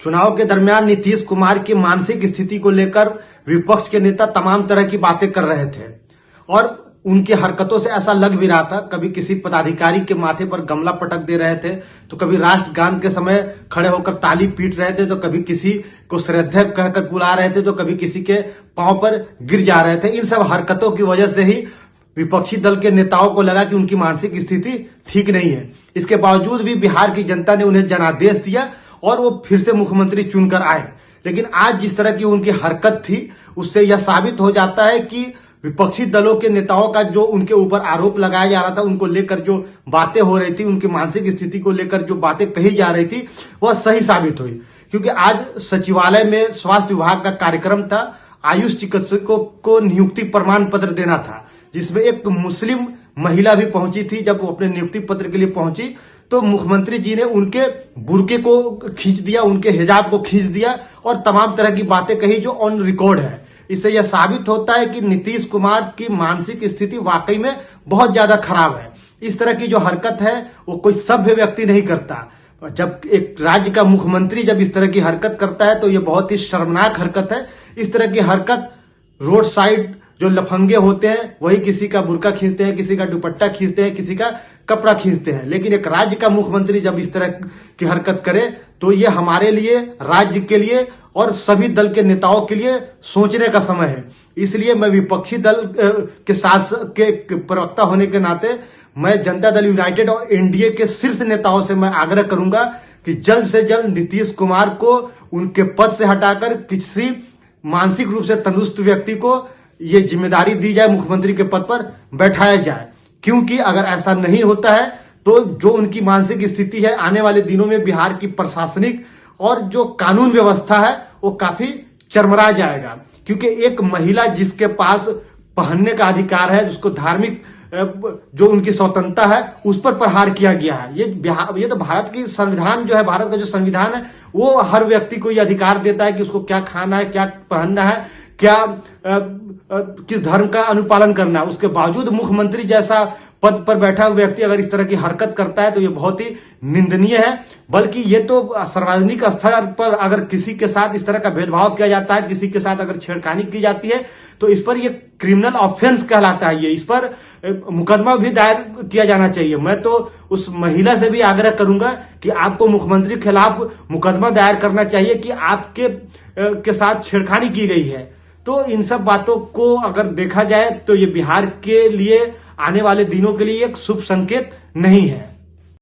चुनाव के दरमियान नीतीश कुमार की मानसिक स्थिति को लेकर विपक्ष के नेता तमाम तरह की बातें कर रहे थे और उनकी हरकतों से ऐसा लग भी रहा था। कभी किसी पदाधिकारी के माथे पर गमला पटक दे रहे थे, तो कभी राष्ट्रगान के समय खड़े होकर ताली पीट रहे थे, तो कभी किसी को श्रद्धेय कहकर बुला रहे थे, तो कभी किसी के पांव पर गिर जा रहे थे। इन सब हरकतों की वजह से ही विपक्षी दल के नेताओं को लगा कि उनकी मानसिक स्थिति ठीक नहीं है। इसके बावजूद भी बिहार की जनता ने उन्हें जनादेश दिया और वो फिर से मुख्यमंत्री चुनकर आए। लेकिन आज जिस तरह की उनकी हरकत थी, उससे यह साबित हो जाता है कि विपक्षी दलों के नेताओं का जो उनके ऊपर आरोप लगाया जा रहा था, उनको लेकर जो बातें हो रही थी, उनकी मानसिक स्थिति को लेकर जो बातें कही जा रही थी, वह सही साबित हुई। क्योंकि आज सचिवालय में स्वास्थ्य विभाग का कार्यक्रम था, आयुष चिकित्सकों को नियुक्ति प्रमाण पत्र देना था, जिसमें एक मुस्लिम महिला भी पहुंची थी। जब वो अपने नियुक्ति पत्र के लिए पहुंची तो मुख्यमंत्री जी ने उनके बुर्के को खींच दिया, उनके हिजाब को खींच दिया और तमाम तरह की बातें कही जो ऑन रिकॉर्ड है। इससे यह साबित होता है कि नीतीश कुमार की मानसिक स्थिति वाकई में बहुत ज्यादा खराब है। इस तरह की जो हरकत है वो कोई सभ्य व्यक्ति नहीं करता। जब एक राज्य का मुख्यमंत्री जब इस तरह की हरकत करता है तो ये बहुत ही शर्मनाक हरकत है। इस तरह की हरकत रोड साइड जो लफंगे होते हैं वही किसी का बुर्का खींचते हैं, किसी का दुपट्टा खींचते हैं, किसी का कपड़ा खींचते हैं। लेकिन एक राज्य का मुख्यमंत्री जब इस तरह की हरकत करे तो ये हमारे लिए, राज्य के लिए और सभी दल के नेताओं के लिए सोचने का समय है। इसलिए मैं विपक्षी दल के साथ के प्रवक्ता होने के नाते मैं जनता दल यूनाइटेड और एनडीए के शीर्ष नेताओं से मैं आग्रह करूंगा कि जल्द से जल्द नीतीश कुमार को उनके पद से हटाकर किसी मानसिक रूप से तंदुरुस्त व्यक्ति को ये जिम्मेदारी दी जाए, मुख्यमंत्री के पद पर बैठाया जाए। क्योंकि अगर ऐसा नहीं होता है तो जो उनकी मानसिक स्थिति है, आने वाले दिनों में बिहार की प्रशासनिक और जो कानून व्यवस्था है वो काफी चरमरा जाएगा। क्योंकि एक महिला जिसके पास पहनने का अधिकार है, जिसको धार्मिक जो उनकी स्वतंत्रता है, उस पर प्रहार किया गया है। ये तो भारत की संविधान जो है, भारत का जो संविधान है वो हर व्यक्ति को ये अधिकार देता है कि उसको क्या खाना है, क्या पहनना है, क्या किस धर्म का अनुपालन करना है। उसके बावजूद मुख्यमंत्री जैसा पद पर बैठा हुआ व्यक्ति अगर इस तरह की हरकत करता है तो ये बहुत ही निंदनीय है। बल्कि ये तो सार्वजनिक स्तर पर अगर किसी के साथ इस तरह का भेदभाव किया जाता है, किसी के साथ अगर छेड़खानी की जाती है तो इस पर ये क्रिमिनल ऑफेंस कहलाता है। ये इस पर मुकदमा भी दायर किया जाना चाहिए। मैं तो उस महिला से भी आग्रह करूंगा कि आपको मुख्यमंत्री के खिलाफ मुकदमा दायर करना चाहिए कि आपके के साथ छेड़खानी की गई है। तो इन सब बातों को अगर देखा जाए तो ये बिहार के लिए आने वाले दिनों के लिए एक शुभ संकेत नहीं है।